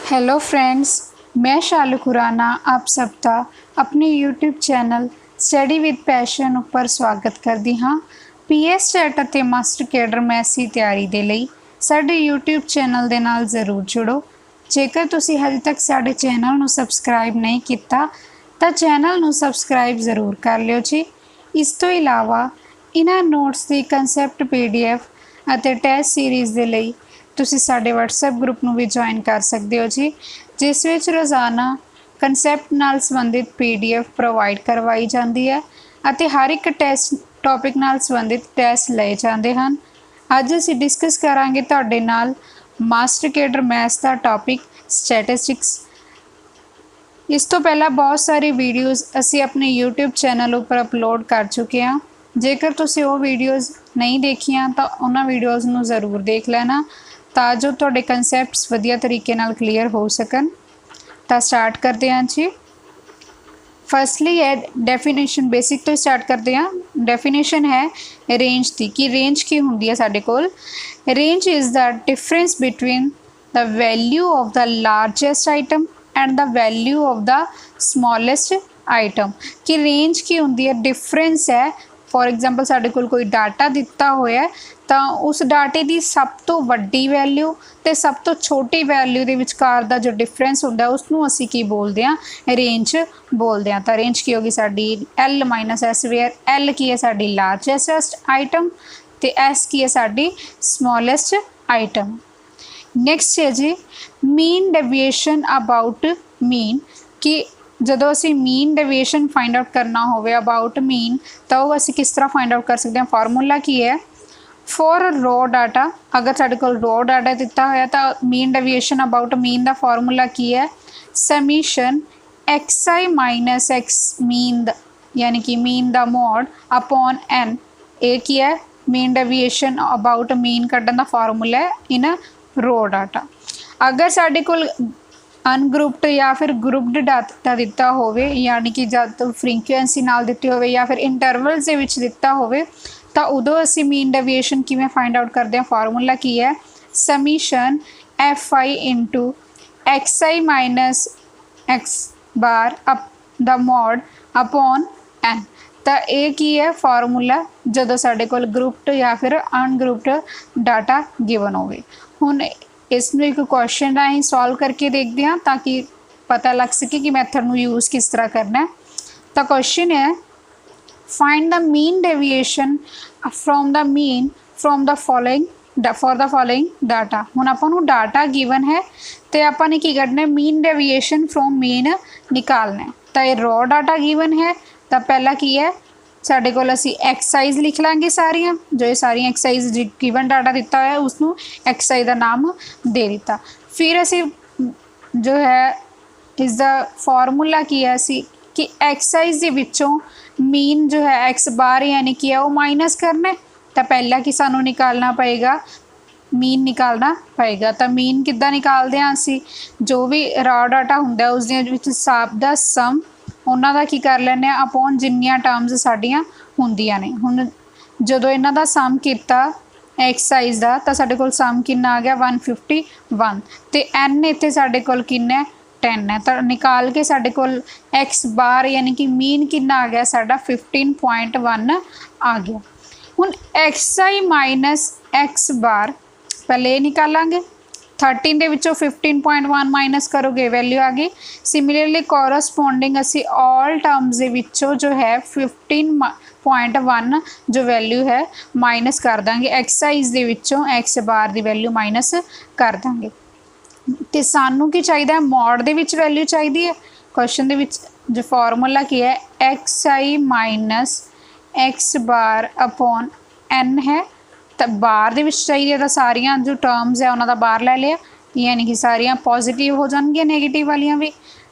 Hello friends, मैं शालू खुराना आप सबका अपने YouTube channel study with passion ਉੱਪਰ ਸਵਾਗਤ ਕਰਦੀ ਹਾਂ। ਪੀਐਸ ਸੈਟ ਅਤੇ ਮਾਸਟਰ ਕੈਡਰ ਮੈਥਸ ਦੀ ਤਿਆਰੀ ਦੇ ਲਈ ਸਾਡੇ YouTube ਚੈਨਲ ਦੇ ਨਾਲ ਜ਼ਰੂਰ ਜੁੜੋ। ਜੇਕਰ ਤੁਸੀਂ ਹਜੇ ਤੱਕ ਸਾਡੇ ਚੈਨਲ ਨੂੰ ਸਬਸਕ੍ਰਾਈਬ ਨਹੀਂ ਕੀਤਾ ਤਾਂ ਚੈਨਲ ਨੂੰ ਸਬਸਕ੍ਰਾਈਬ ਜ਼ਰੂਰ ਕਰ ਲਿਓ ਜੀ। ਇਸ ਤੋਂ ਇਲਾਵਾ ਇਹਨਾਂ ਨੋਟਸ ਦੀ ਕਨਸੈਪਟ PDF ਅਤੇ ਟੈਸਟ ਸੀਰੀਜ਼ ਦੇ ਲਈ ਤੁਸੀਂ ਸਾਡੇ WhatsApp ਗਰੁੱਪ ਨੂੰ ਵੀ ਜੁਆਇਨ ਕਰ ਸਕਦੇ ਹੋ ਜੀ, ਜਿਸ ਵਿੱਚ ਰੋਜ਼ਾਨਾ ਕਨਸੈਪਟ ਨਾਲ ਸੰਬੰਧਿਤ PDF ਪ੍ਰੋਵਾਈਡ ਕਰਵਾਈ ਜਾਂਦੀ ਹੈ ਅਤੇ ਹਰ ਇੱਕ ਟੈਸਟ ਟੌਪਿਕ ਨਾਲ ਸੰਬੰਧਿਤ ਟੈਸਟ ਲਏ ਜਾਂਦੇ ਹਨ। ਅੱਜ ਅਸੀਂ ਡਿਸਕਸ ਕਰਾਂਗੇ ਤੁਹਾਡੇ ਨਾਲ ਮਾਸਟਰ ਕੈਡਰ ਮੈਥਸ ਦਾ ਟੌਪਿਕ ਸਟੈਟਿਸਟਿਕਸ। ਇਸ ਤੋਂ ਪਹਿਲਾਂ ਬਹੁਤ ਸਾਰੀ ਵੀਡੀਓਜ਼ ਅਸੀਂ ਆਪਣੇ YouTube ਚੈਨਲ ਉੱਪਰ ਅਪਲੋਡ ਕਰ ਚੁੱਕੇ ਹਾਂ। ਜੇਕਰ ਤੁਸੀਂ ਉਹ ਵੀਡੀਓਜ਼ ਨਹੀਂ ਦੇਖੀਆਂ ਤਾਂ ਉਹਨਾਂ ਵੀਡੀਓਜ਼ ਨੂੰ ਜ਼ਰੂਰ ਦੇਖ ਲੈਣਾ ਤਾਂ ਜੋ ਤੁਹਾਡੇ ਕਨਸੈਪਟਸ ਵਧੀਆ ਤਰੀਕੇ ਨਾਲ ਕਲੀਅਰ ਹੋ ਸਕਣ। ਤਾਂ ਸਟਾਰਟ ਕਰਦੇ ਹਾਂ ਜੀ। ਫਸਟਲੀ ਹੈ ਡੈਫੀਨੇਸ਼ਨ, ਬੇਸਿਕ ਤੋਂ ਸਟਾਰਟ ਕਰਦੇ ਹਾਂ। ਡੈਫੀਨੇਸ਼ਨ ਹੈ ਰੇਂਜ ਦੀ ਕਿ ਰੇਂਜ ਕੀ ਹੁੰਦੀ ਹੈ ਸਾਡੇ ਕੋਲ। Range is the difference between the value of the largest item and the value of the smallest item। कि रेंज की होंगी है डिफरेंस है। फॉर एग्जाम्पल साढ़े कोई डाटा दिता होया तो उस डाटे की सब तो वड्डी वैल्यू तो सब तो छोटी वैल्यू के विचकार का जो डिफरेंस होंगे उसनों असी की बोलते हैं रेंज बोलते हैं। तो रेंज की होगी साड़ी L minus S, where L की है साड़ी लार्जेस्ट आइटम तो S की है साड़ी स्मॉलेस्ट आइटम। नैक्सट है जी मीन डेविएशन अबाउट मीन कि ਜਦੋਂ ਅਸੀਂ मीन डेविएशन फाइंड आउट करना हो अबाउट मीन तो वो असी किस तरह फाइंड आउट कर सकते हैं। फार्मूला की है फॉर रो डाटा, अगर साढ़े को रो डाटा दिता होया तो मीन डेविएशन अबाउट मीन का फार्मूला की है summation XI minus X mean यानी कि मीन का मोड अपॉन N। ये की है मीन डेविएशन अबाउट मीन कढ़न का फार्मूला है इन रो डाटा। अगर साढ़े को अनग्रुप्ड या फिर ग्रुप्ड डाटा दिता होवे यानी कि जब फ्रीकुएंसी नाल दिती होवे या फिर इंटरवल्स दे विच दिता होवे तो उदों असी मीन डेविएशन किवें फाइंड आउट करते हैं। फार्मूला की है summation FI into XI minus X bar up the mod upon N। तो ये की है फार्मूला जदों साडे कोल ग्रुप्ड या फिर अनग्रुप्ड डाटा गिवन होवे। हुण इसमें एक क्वेश्चन राही सॉल्व करके देखते हैं ताकि पता लग सके कि मैथड में यूज़ किस तरह करना है। तो क्वेश्चन है find the mean deviation from the mean from the following for the following data. हुण आपां नूं डाटा गिवन है तो आपां ने की करना है मीन डेविएशन फ्रॉम मीन निकालना है। तो ये रॉ डाटा गिवन है तो पहला की है साढ़े को असी एक्सरसाइज लिख लाँगे सारिया जो ये सारिया एक्सरसाइज गिवन डाटा दिता है उसनों एक्सरसाइज का नाम दे दिता। फिर असी जो है इसका फार्मूला की है असी कि एक्सरसाइज के विचों मीन जो है X बार यानी कि है वो माइनस करना है। तो पहला कि सानू निकालना पएगा मीन निकालना पएगा। तो मीन किद्दां निकालते हैं असी जो भी रॉ डाटा हुंदा उस हिसाब का सम उन्हां दा की कर लैंदे अपॉन जिन्नियां टर्म्स साडियां हुंदियां ने। हुण जदों इन्हां दा सम कीता एक्सरसाइज दा तां साडे कोल सम किन्ना आ गया 151 ते N इत्थे साडे कोल किन्ना 10 है। तो निकाल के साडे कोल X बार यानी कि मीन किन्ना आ गया साडा 15.1 आ गया। हुण XI माइनस X बार पहले ये निकालांगे 13 के विचों 15.1 माइनस करोगे वैल्यू आ गई। सिमिलरली कॉरस्पोंडिंग असी ऑल टर्म्स के विचों जो है 15.1 जो वैल्यू है माइनस कर देंगे एक्सरसाइज के विचों X बार की वैल्यू माइनस कर देंगे। तो सानू की चाहिए मॉड दे विच वैल्यू चाहिए है। क्वेश्चन दे विच जो फार्मूला की है XI minus X bar upon N है। तो बार दे विच चाहिए तो सारियां जो टर्म्स है उन्होंने बार लै लिया यानी कि सारियां पॉजिटिव हो जाएंगी नैगेटिव वालियां भी।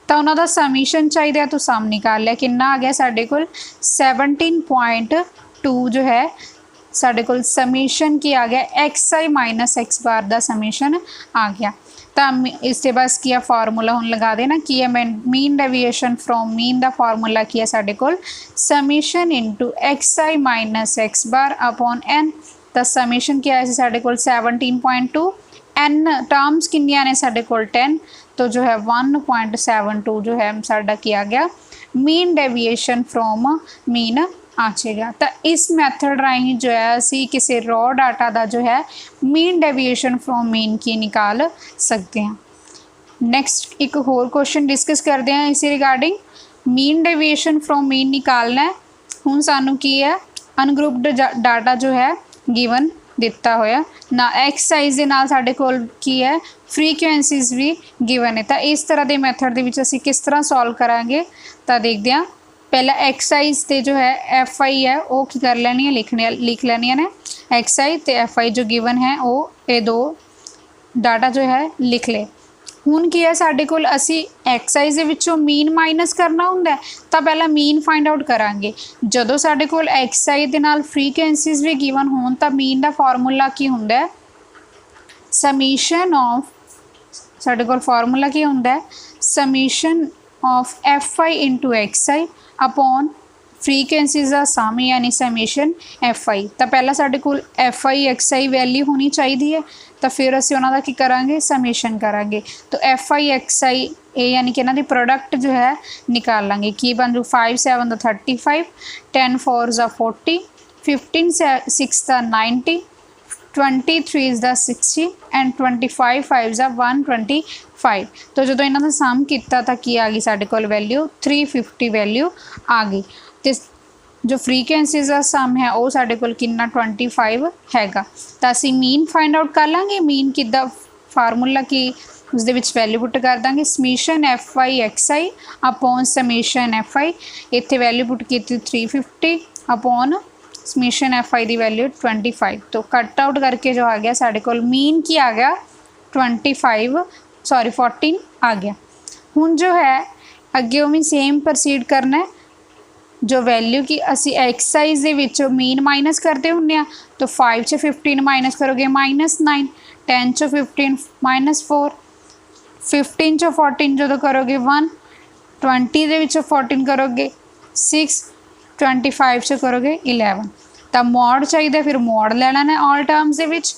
तो उन्होंने समीशन चाहिए तो सम निकाल लिया कितना आ गया साढ़े कोल 17.2 जो है साढ़े कोल समीशन की आ गया XI माइनस X बार का समीशन आ गया। तो इसके बाद किया फार्मूला हम लगा देना कि है मीन डेविएशन फ्रॉम मीन का फार्मूला किया साढ़े कोल summation into XI minus X bar upon N। तो समीशन क्या है साढ़े कोल 17.2 N टर्म्स किन्नियां ने साढ़े कोल 10 तो जो है 1.72 जो है साडा की आ गया मीन डेविएशन फ्रॉम मीन आ जाएगा। तो इस मैथड राही जो है असी किसी रॉ डाटा का जो है मीन डेविएशन फ्रॉम मीन की निकाल सकते हैं। नैक्सट एक होर क्वेश्चन डिस्कस करते हैं इसी regarding mean deviation from mean निकालना है। हुण सानू की है अनग्रुप्ड डाटा जो है गिवन दिता होया ना एक्सरसाइज के नाल साडे कोल की है फ्रीकुएंसीज भी गिवन है। तो इस तरह के मैथड दे विच असीं किस तरह सॉल्व करांगे तो देखते हैं। पहला एक्सरसाइज ते जो है एफ आई है वो की कर लैनी है लिख लैनिया ने एक्सरसाइज ते एफ आई जो गिवन है वो ये दो डाटा जो है लिख ले। हुण की है साडे कोल असी एक्सरसाइज दे विचों मीन माइनस करना हुंदा है तो पहला मीन फाइंड आउट करांगे। जदों साडे कोल एक्सरसाइज दे नाल फ्रीकुएंसीज भी गिवन होण तो मीन दा फार्मूला की हुंदा है समीशन ऑफ साडे कोल फार्मूला की हुंदा है summation of F I into X I upon frequencies का सम यानी समीशन एफ आई। तो पहला साडे कोल F I X I value होनी चाहिए है तो फिर असीं उन्हां दा की करांगे समीशन करांगे। तो एफ आई एक्स आई ए यानी कि इन्हां दी प्रोडक्ट जो है निकाल लांगे की बन जू 5 7 दा 35 10 4 दा 40 15 6 दा 90 23 दा 60 एंड 25 5 दा 125। तो जो इन्हां दा सम किया तो की आ गई साडे कोल वैल्यू 350 वैल्यू आ गई। तो जो फ्रीकुएंसीज का सम है वो साडे कोल कितना 25 हैगा। तो असीं मीन फाइंड आउट कर लांगे मीन किदा फार्मूला की उस दे विच वैल्यू पुट कर देंगे summation F I X I upon summation F आई इत्थे वैल्यू पुट की 350 अपॉन समीशन एफ आई की वैल्यू 25। तो कट आउट करके जो आ गया साडे कोल मीन की आ गया 14 आ गया। हुण जो है अगे उवें सेम प्रोसीड करना है जो वैल्यू की असी एक्सरसाइज दे विचों मीन माइनस करते हुंदे आ तो 5 च 15 माइनस करोगे -9 10 च 15 -4 15 च 14 जो करोगे 1 20 दे विचों 14 करोगे 6 25 च करोगे 11। तो मॉड चाहिए फिर मॉड लेना है ऑल टर्म्स दे विच।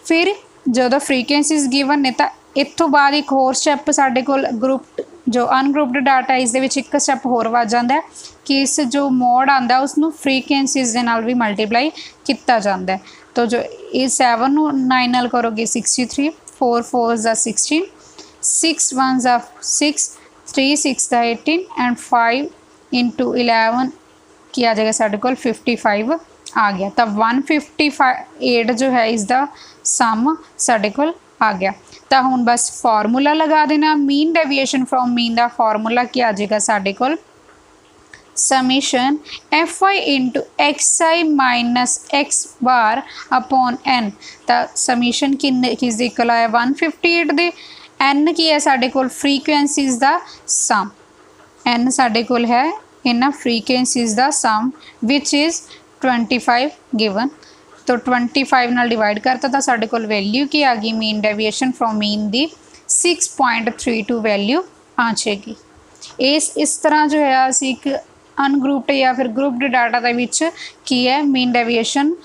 फिर जो फ्रीकुएंसीज गिवन ने तो इतों बाद एक होर स्टैप साडे कोल ग्रुप जो अनग्रुप्ड डाटा इस दे विच एक स्टैप होर वध जांदा है कि इस जो मोड आंदा उसनूं फ्रीकुएंसीज दे नाल भी मल्टीप्लाई किया जाता है। तो जो ये 7 नूं 9 नाल करोगे 63 4 4 दा 16 6 1 दा 6 3 6 दा 18 एंड 5 इंटू 11 की आ जाएगा साडे कोल 55 आ गया। तो 158 जो है इसका सम साडे कोल आ गया। तो हुण बस फार्मूला लगा देना मीन डेविएशन फ्रॉम मीन का फार्मूला की आ जाएगा साडे कोल summation F I into X I minus X bar upon N. तो समीशन किस इक्वल आया 158 दे एन की है साडे कोल फ्रीकुएंसीज का सम एन साडे कोल है इन्हां फ्रीकुएंसीज का सम विच इज़ 25 गिवन। तो 25 नाल डिवाइड करता तो साडे कोल वैल्यू की आ गई मीन डेविएशन फ्रॉम मीन दी 6.32 वैल्यू आ जाएगी। इस तरह जो है असीं एक अनग्रुप्ड या फिर ग्रुप्ड डाटा दे विच की है मीन डेविएशन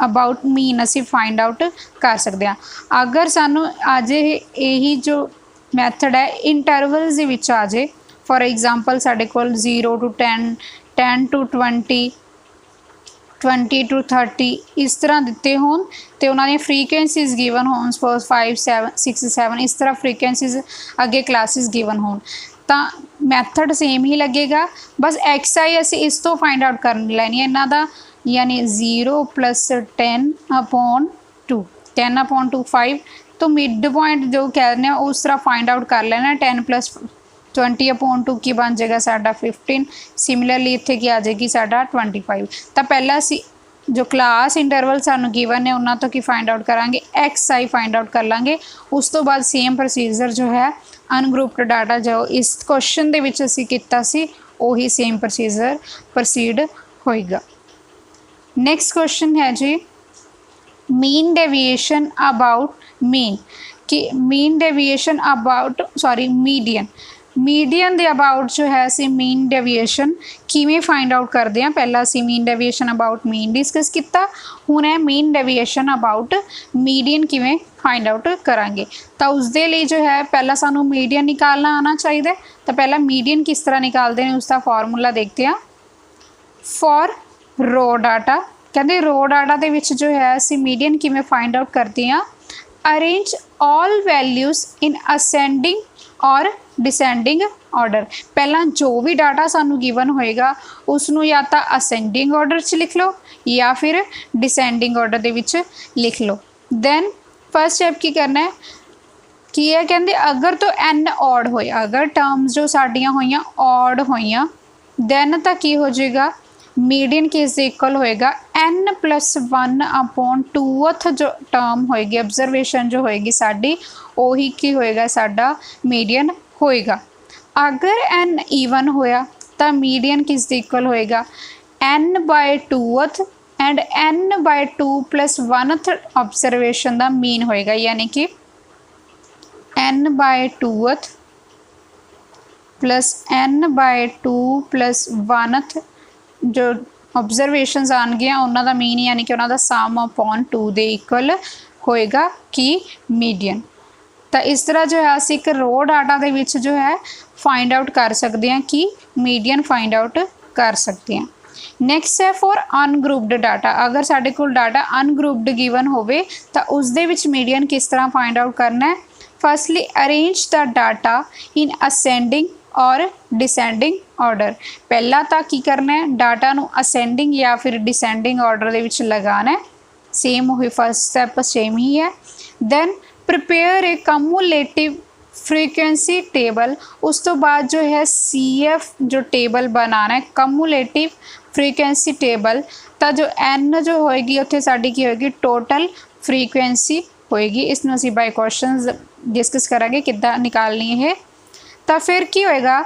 अबाउट मीन असीं फाइंड आउट कर सकते हैं। अगर सानू आज यही जो मैथड है इंटरवल्स दे विच आ जाए फॉर एग्जाम्पल साडे कोल 0 to 10 10 to 20 20 to 30 इस तरह दिते होन तो उन्होंने फ्रीकुएंसीज गिवन होन सपोज 5 7 6 7 इस तरह फ्रीकुएंसीज अगे क्लासेस गिवन होन तो मैथड सेम ही लगेगा। बस एक्स आई असी इस तो फाइंड आउट कर लैनी है इन्हों का यानी 0 + 10 अपॉन 2 10 अपॉन 2 5। तो मिड पॉइंट जो कह रहे हैं उस तरह फाइंड आउट कर लेना 10 + 20 अपॉन 2 की बन जाएगा साडा 15। सिमिलरली इत्थे की आ जाएगी साडा 25। तो पहला असी जो क्लास इंटरवल सानू गिवन है उन्होंने तो की फाइंड आउट करांगे एक्स आई फाइंड आउट कर लांगे। उस तो बाद सेम प्रोसीजर जो है अनग्रुप्ड डाटा जो इस क्वेश्चन दे विच असी कीता सी वही सेम प्रोसीजर प्रोसीड होएगा। नैक्सट क्वेश्चन है जी मीन डेविएशन अबाउट मीन कि mean deviation about median median they about जो है असी मीन डेविएशन किवें फाइंड आउट करते हैं। पहला असी mean deviation about mean discuss किया, हुण है मीन डेविएशन अबाउट मीडियन किवें फाइंड आउट करांगे। तो उसके लिए जो है पहला सानू मीडियन निकालना आना चाहिए। तो पहला मीडियन किस तरह निकालते हैं उसका फॉर्मूला देखते हैं। फॉर रो डाटा, कहते रो डाटा के विच जो है असी मीडियन किवें फाइंड आउट करते हैं। Arrange all values in ascending और डिसेंडिंग ऑर्डर। पहला जो भी डाटा सानू गिवन होएगा उसनू या तो असेंडिंग ऑर्डर च लिख लो या फिर डिसेंडिंग ऑर्डर दे विच लिख लो। दैन फर्स्ट स्टैप की करना है कि है कहते अगर तो एन ऑड होया, अगर टर्म्स जो साडियां होइयां ऑड होइयां दैन तो की हो जाएगा मीडियन किस इक्वल होएगा n+1 अपॉन 2th जो टर्म होएगी ऑब्जरवेशन जो होएगी साडी वही की होएगा साडा मीडियन होएगा। अगर n ईवन होया तो मीडियन किस इक्वल होएगा n/2th and n/2 + 1th observation का मीन होएगा, यानी कि n/2th + n/2 + 1th जो ऑब्जरवेशनस आएंगे उन्होंने मीन यानी कि उन्होंने सम अपॉन 2 के इक्वल होएगा कि मीडियन। तो इस तरह जो है असी एक रो डाटा के विच जो है फाइंड आउट कर सकते हैं कि मीडियन फाइंड आउट कर सकते हैं। नैक्सट है फॉर अनग्रुप्ड डाटा। अगर साढ़े कोल डाटा अनग्रुप्ड गिवन होवे तो उस दे विच मीडियन किस तरह फाइंड आउट करना है। Firstly arrange the data in ascending और डिसेंडिंग ऑर्डर। पहला तो की करना है डाटा नू असेंडिंग या फिर डिसेंडिंग ऑर्डर दे विच लगाना है, सेम वही फर्स्ट स्टैप सेम ही है। Then prepare a cumulative frequency table, उस तो बाद जो है CF जो टेबल बनाना है कम्युलेटिव फ्रीक्वेंसी टेबल। तो जो N जो होएगी उत्थे साडी की होएगी टोटल फ्रीक्वेंसी होएगी। इसनू असीं बाय क्वेश्चन डिस्कस करांगे किद्दां निकालनी है। तो फिर की होएगा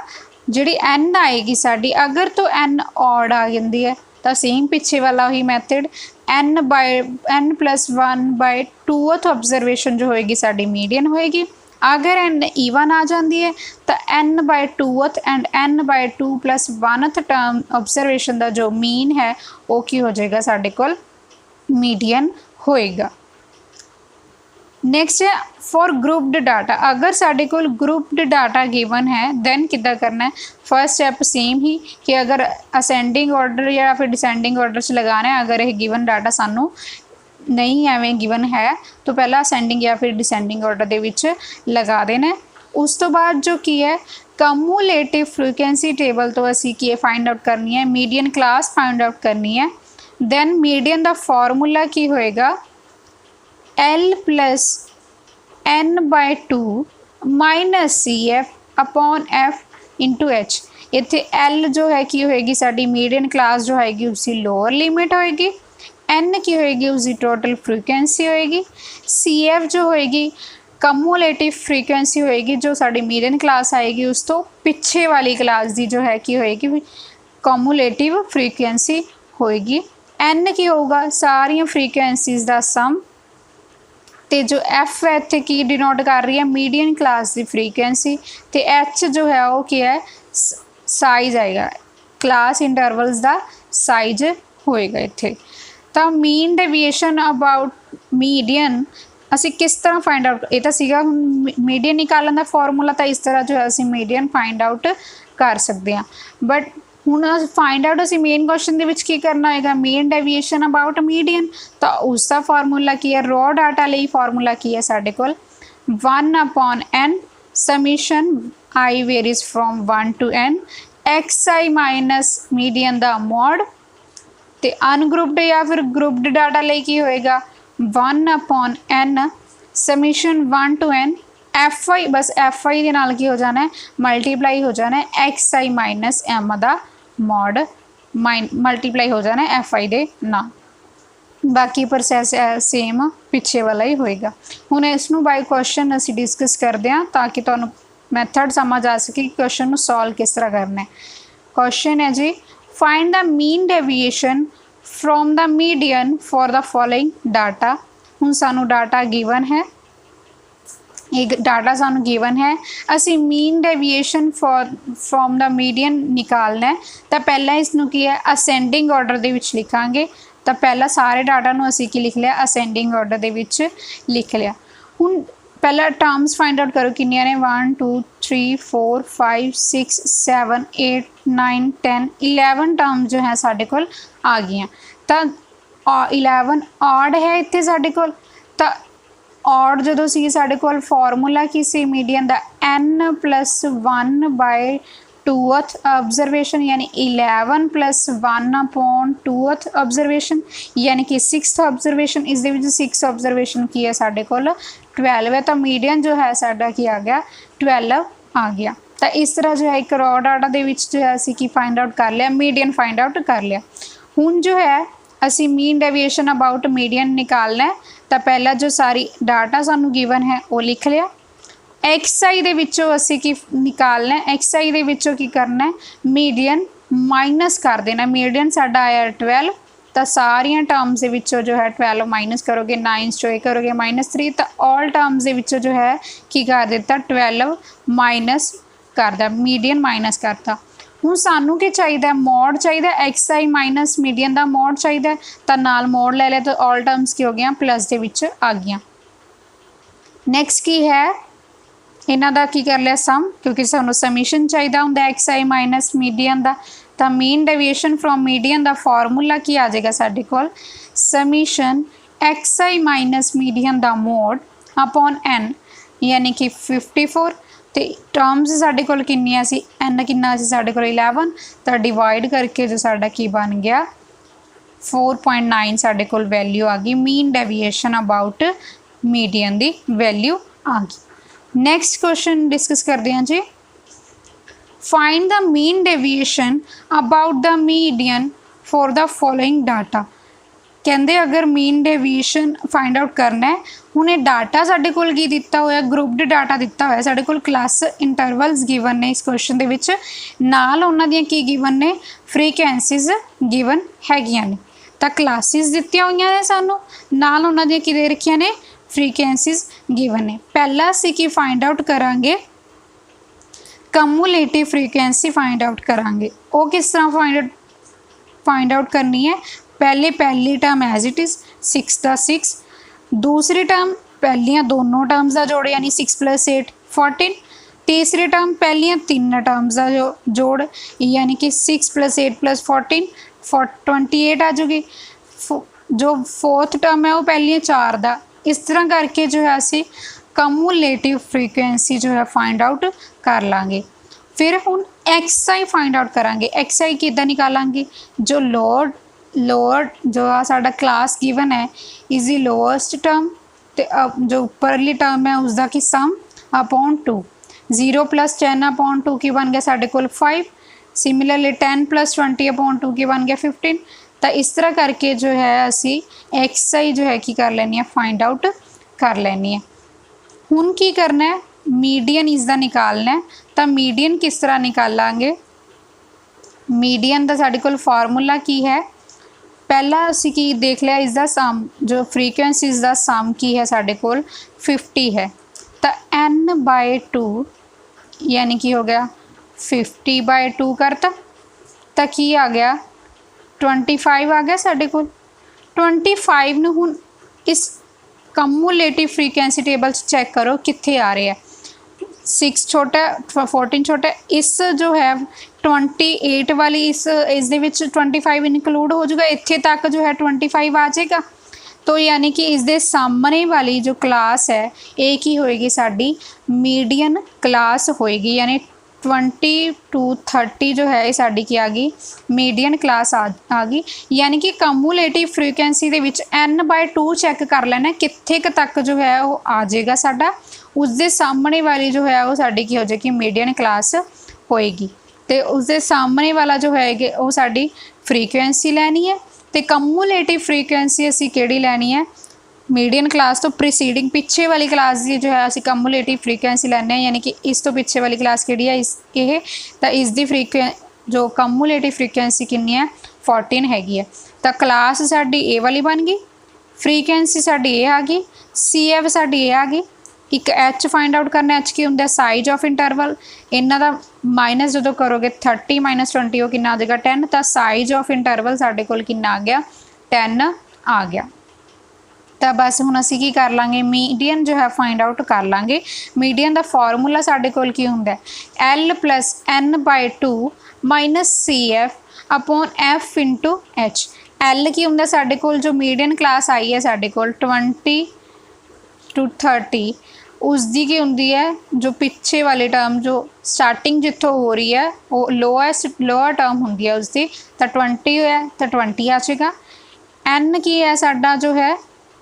जिहड़ी n आएगी साडी, अगर तो n ऑड आ जाती है तो सेम पिछे वाला ही मैथड n+1/2th ऑब्जरवेशन जो होएगी साडी मीडियन होएगी। अगर n ईवन आ जाती है तो n/2th and n/2 + 1th term observation का जो मीन है वो की हो जाएगा साडे कोल मीडियन होएगा। नैक्सट है फॉर ग्रुप्ड डाटा। अगर साढ़े कोल ग्रुप्ड डाटा गिवन है दैन किद्दां करना है। फर्स्ट स्टैप सेम ही कि अगर असेंडिंग ऑर्डर या फिर डिसेंडिंग ऑर्डर च लगाना है। अगर यह गिवन डाटा सानू नहीं एवें गिवन है तो पहला असेंडिंग या फिर डिसेंडिंग ऑर्डर दे विच लगा देना है। उस तो बाद जो की है कम्युलेटिव फ्रीक्वेंसी टेबल तो असी की फाइंड आउट करनी है, मीडियन क्लास फाइंड आउट करनी है। दैन मीडियन का फॉर्मूला की होएगा L + n/2 - CF upon F × H। इत्थे L जो है की होएगी साडी मीडियन क्लास जो होएगी उसकी लोअर लिमिट होएगी, N की होएगी उसकी टोटल फ्रीक्वेंसी होएगी, CF जो होएगी कम्युलेटिव फ्रीक्वेंसी होएगी जो साडी मीडियन क्लास आएगी उस तो पिछे वाली क्लास की जो है की होएगी कम्युलेटिव फ्रीक्वेंसी होएगी। N की होगा सारिया फ्रीक्वेंसीज का सम, तो जो F है इत्थे की डिनोट कर रही है मीडियन क्लास की फ्रीक्वेंसी, तो H जो है वो क्या है साइज आएगा क्लास इंटरवल्स का साइज होएगा इत्थे। तो मीन डेविएशन अबाउट मीडियन असी किस तरह फाइंड आउट, ये तो सीगा मीडियन निकालने का फॉर्मूला, तो इस तरह जो है असी मीडियन फाइंड आउट कर सकते हैं। बट हुण फाइंड आउट असी मेन क्वेश्चन दे विच की करना होगा मीन डेविएशन अबाउट मीडियन। तो उसका फॉर्मूला की है रो डाटा लिए फॉर्मूला की है साढ़े कोल 1/n summation i varies from 1 to n xi minus median दा मॉड। तो अनग्रुप्ड या फिर ग्रुप्ड डाटा लिए की होएगा 1/n summation 1 to n fi, बस fi के नाल की हो जाना है मल्टीप्लाई हो जाना है xi माइनस m दा मॉड मल्टीप्लाई हो जाना है fi दे नाल। बाकी प्रोसैस सेम पिछे वाला ही होएगा। हुण इसनू बाय क्वेश्चन असी डिस्कस करते हैं ताकि तुहानू मैथड समझ आ सके कि क्वेश्चन नू सॉल्व किस तरह करना है। क्वेश्चन है जी find the mean deviation from the median for the following data. हुण सानू डाटा गिवन है एक डाटा सानू गिवन है, असी mean deviation from the median निकालना है। तो पहला इसनू की है असेंडिंग ऑर्डर दे विच लिखांगे। तो पहला सारे डाटा नू असी की लिख लिया, असेंडिंग ऑर्डर दे विच लिख लिया। हुण पहला टर्म्स फाइंड आउट करो कितनियां ने, 1 2 3 4 5 6 7 8 9 10 11 टर्म्स जो है साडे कोल आ गई। तो 11 ऑड है इत्थे साडे कोल। तो ऑड जो सी साडे कोल फॉर्मूला की सी मीडियन दा n+1/2th ऑब्जरवेशन, यानी 11 + 1/2th ऑब्जरवेशन, यानी कि 6th ऑब्जरवेशन। इस दे विच 6 ऑब्जरवेशन की है साडे कोल 12 है। तो मीडियन जो है साडा की आ गया 12 आ गया। तो इस तरह जो है एक रॉ डाटा दे विच जो है असी की फाइंड आउट कर लिया, मीडियन फाइंड आउट कर लिया। हुण जो है असी मीन डेविएशन अबाउट मीडियन निकालना है। तो पहला जो सारी डाटा सानू गिवन है वो लिख लिया। XI दे विचों असी की निकालना है, XI दे विचों की करना है, मीडियन माइनस कर देना। मीडियन साडा आया 12, तो सारियां टर्म्स दे विचों जो है 12 माइनस करोगे, 9 चो ये करोगे -3, तो ऑल टर्म्स दे विचों जो है की कर दिता 12 माइनस करदा, मीडियन माइनस करता। हुण सानू की चाहिए, मॉड चाहिए, XI माइनस मीडियन का मॉड चाहिए, तो नाल मॉड ले लिया, तो ऑल टर्म्स की हो गई प्लस दे विच आ गई। नैक्सट की है इन्हां दा की कर लिया सम, क्योंकि सानू समीशन चाहिए हुंदा XI माइनस मीडियन का। तो मीन डेविएशन फ्रॉम मीडियन का फॉर्मूला की आ जाएगा साडे कोल, समीशन XI माइनस मीडियन का मोड अपॉन n, यानी कि 54। तो टर्म्स साडे कोल किन्नियां सी, n किन्ना सी साडे कोल 11, तो डिवाइड करके जो साडा की बन गया 4.9 साडे कोल वैल्यू आ गई। मीन डेविएशन अबाउट मीडियन की वैल्यू आ गई। नैक्सट क्वेश्चन डिस्कस करते हैं जी। Find the mean deviation about the median for the following data. कहते अगर मीन डेविएशन फाइंड आउट करना है, हुणे डाटा साडे कोल की दिता होया, ग्रुपड डाटा दिता होया, साडे कोल क्लास इंटरवल्स गिवन ने इस क्वेश्चन दे विच, नाल उन्हां दियां की गिवन ने, फ्रीक्वेंसीज गिवन हैगियां ने। तो क्लासिस दित्तियां होईयां ने सानू, नाल उन्हां दियां की दे रखियां ने, फ्रीक्वेंसीज गिवन ने। पहला असीं की फाइंड आउट करांगे, कम्युलेटिव फ्रीक्वेंसी फाइंड आउट करांगे। वो किस तरह फाइंड आउट करनी है, पहली टर्म एज इट इज़ 6 का 6, दूसरी टर्म पहलियां दोनों टर्म्स का जोड़ यानी 6 + 8 14, तीसरी टर्म पहलियां तीन टर्म्स का जोड़ यानी कि 6 + 8 + 14 28 आ जाएगी। जो फोर्थ टर्म है वो पहलियां 4 का। इस तरह करके जो है असी कम्युलेटिव फ्रीक्वेंसी जो है फाइंड आउट कर लांगे। फिर हुण XI फाइंड आउट करांगे। XI किद्दां निकालांगे, जो लोअर जो साडा क्लास गिवन है इज द लोएस्ट टर्म, तो जो उपरली टर्म है उसका की सम अपॉन 2, 0 + 10/2 की बन गया साडे कोल 5, सिमिलरली 10 + 20/2 की बन गया 15। तो इस तरह करके जो है असी XI जो है की कर लेनी है, फाइंड आउट कर लेनी है। हुण की करना है, मीडियन इसका निकालना है। तो मीडियन किस तरह निकालांगे, मीडियन का साडे कोल फॉर्मूला की है, पहला असी की देख लिया इसका सम, जो फ्रीक्वेंसीज का सम की है साडे कोल 50 है। तो n/2 यानी कि हो गया 50/2 करता, तो की आ गया 25 आ गया साडे कोल। 25 नूं हुण इस कम्युलेटिव फ्रीक्वेंसी टेबल चैक करो कित्थे आ रहे हैं, 6 छोटा 14 छोटा, इस जो है 28 वाली इस दे विच 25 इनकलूड हो जाएगा, इत्थे तक जो है 25 आ जाएगा। तो यानी कि इस दे सामने वाली जो क्लास है एक ही होएगी साडी मीडियन क्लास होएगी, यानी 20 to 30 जो है साडी की आ गई मीडियन क्लास आ गई। यानी कि कम्युलेटिव फ्रीक्वेंसी दे विच n/2 चैक कर लेना कित्थे तक जो है वो आ जाएगा साडा, उसके सामने वाली जो है वो साडी की हो जाएगी मीडियन क्लास होएगी। तो उसके सामने वाला जो है वो साडी फ्रीक्वेंसी लैनी है। तो कम्युलेटिव फ्रीक्वेंसी असी केड़ी लैनी है, मीडियन क्लास तो प्रीसीडिंग पिछे वाली क्लास की जो है असी कम्युलेटिव फ्रीक्वेंसी लैने, यानी कि इस तो पिछे वाली क्लास केड़ी है ये, तो इसकी जो कम्युलेटिव फ्रीक्वेंसी कितनी है 14 हैगी है। तो क्लास साडी ए वाली बन गई, फ्रीक्वेंसी साडी ए आ गई, CF साडी ए आ गई, एक एच फाइंड आउट करना। एच की होंगे साइज ऑफ इंटरवल, इन्हों का माइनस जो करोगे 30 माइनस 20 वो कितना आ जाएगा 10। तो साइज ऑफ इंटरवल साढ़े कोल कितना आ गया 10 आ गया। तो बस हुण असीं की कर लांगे मीडियन जो है फाइंड आउट कर लांगे। मीडियन का फॉर्मूला साढ़े कोल की हुंदा L plus N by 2 minus CF upon F into H। L की हुंदा साढ़े कोल जो मीडियन क्लास आई है साढ़े कोल 20 to 30, उसकी की होंगी है जो पिछे वाली टर्म जो स्टार्टिंग जितों हो रही है वो लोअर टर्म होंगी है उसकी, तो 20 है तो 20 आ जाएगा। N की है साडा जो है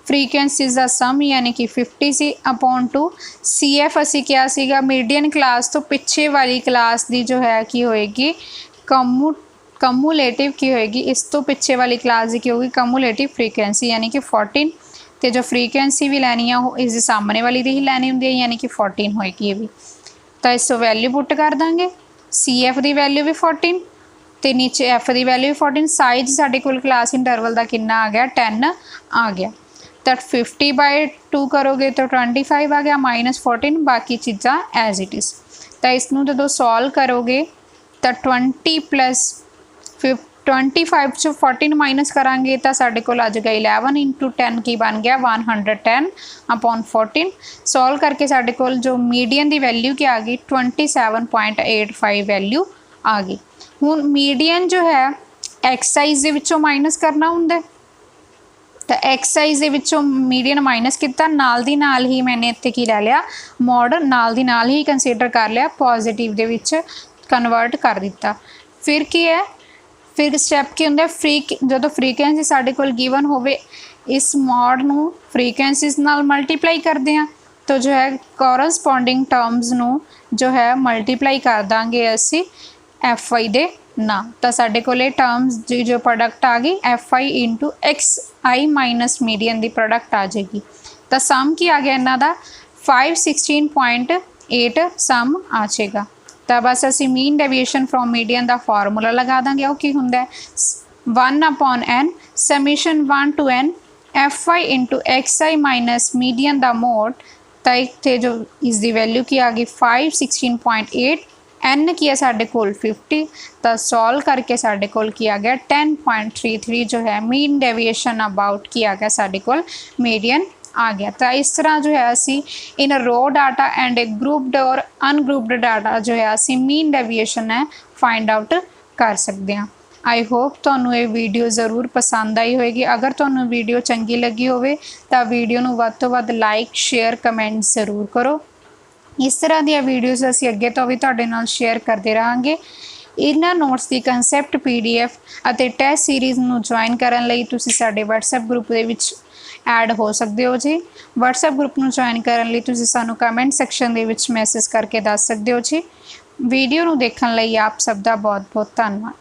फ्रीकुएंसीज का सम यानी कि 50 सी अपॉन 2 CF असी क्या सीगा मीडियन क्लास तो पिछे वाली क्लास की जो है कि होएगी कमूलेटिव की होएगी, इस तो पिछे वाली क्लास की होगी कमूलेटिव फ्रीकुएंसी यानी कि 14। तो जो फ्रीकुएंसी भी लैनी है वो इस सामने वाली दी ही लैनी होंगी है यानी कि 14 होएगी ये भी। तो इस वैल्यू पुट कर देंगे CF की वैल्यू भी 14 तो नीचे F की वैल्यू भी 14। साइज साढ़े कोल क्लास इंटरवल का कितना आ गया 10 आ गया। तो 50 बाय 2 करोगे तो 25 आ गया माइनस 14 बाकी चीज़ा एज इट इज़। तो इसनों जो सॉल्व करोगे तो 20 प्लस 25 चो 14 माइनस करांगे तो साढ़े कोल आ जाएगा 11 इंटू 10 की बन गया 110 अपॉन 14। सॉल्व करके साढ़े कोल जो मीडियन की वैल्यू क्या आ गई 27.85 वैल्यू आ गई। हुण मीडियन जो है एक्सरसाइज के माइनस करना होंगे तो एक्सरसाइज के मीडियन माइनस किया नाल दी नाल ही मैंने इत्थे की लै लिया मॉड नाल दी नाल ही कंसीडर कर लिया पॉजिटिव दे विच कन्वर्ट कर दिता। फिर की है फिर स्टैप की होंगे जो फ्रीकुएंसी साढ़े कोल गिवन होवे इस मॉड नू फ्रीकुएंसीज नाल मल्टीप्लाई करते हैं तो जो है कोरसपोंडिंग टर्म्स नू जो है मल्टीप्लाई कर देंगे असी FI दे ना तो साढ़े कोले टर्म्स की जो प्रोडक्ट आ गई FI into XI minus median की प्रोडक्ट आ जाएगी। तो सम की आ गया इन्हों का 516.8 सम आ जाएगा। तो बस असी मीन डेविएशन फ्रॉम मीडियन का फॉर्मूला लगा देंगे वो की होंगे 1/n summation 1 to n FI into XI minus median का मोड। तो इतने जो इसकी वैल्यू की आ गई 516.8 N की है साढ़े कोल 50 तो सॉल्व करके साढ़े कोल की आ गया 10.33 जो है मीन डेविएशन अबाउट की आ गया साढ़े कोल मीडियन आ गया। तो इस तरह जो है असी इन रो डाटा एंड ग्रुप्ड और अनग्रुप्ड डाटा जो है असी मीन डेविएशन है फाइंड आउट कर सकते हैं। आई होप तुहानू ये वीडियो जरूर पसंद आई होएगी। अगर तुहानू वीडियो चंगी लगी होवे तो वीडियो नू वध तो वध लाइक शेयर कमेंट जरूर करो। इस तरह दी वीडियोज़ असी अगे तो भी तुहाडे नाल शेयर करते रहांगे। इन्हां नोट्स की कंसैप्ट PDF अते टेस्ट सीरीज़ नू ज्वाइन करन लई तुसी साडे WhatsApp ग्रुप दे विच ऐड हो सकते हो जी। WhatsApp ग्रुप नू ज्वाइन करन लई तुसी सानू कमेंट सैक्शन दे विच मैसेज करके दस सकते हो जी। वीडियो नू देखण लई आप सब दा बहुत बहुत धन्नवाद।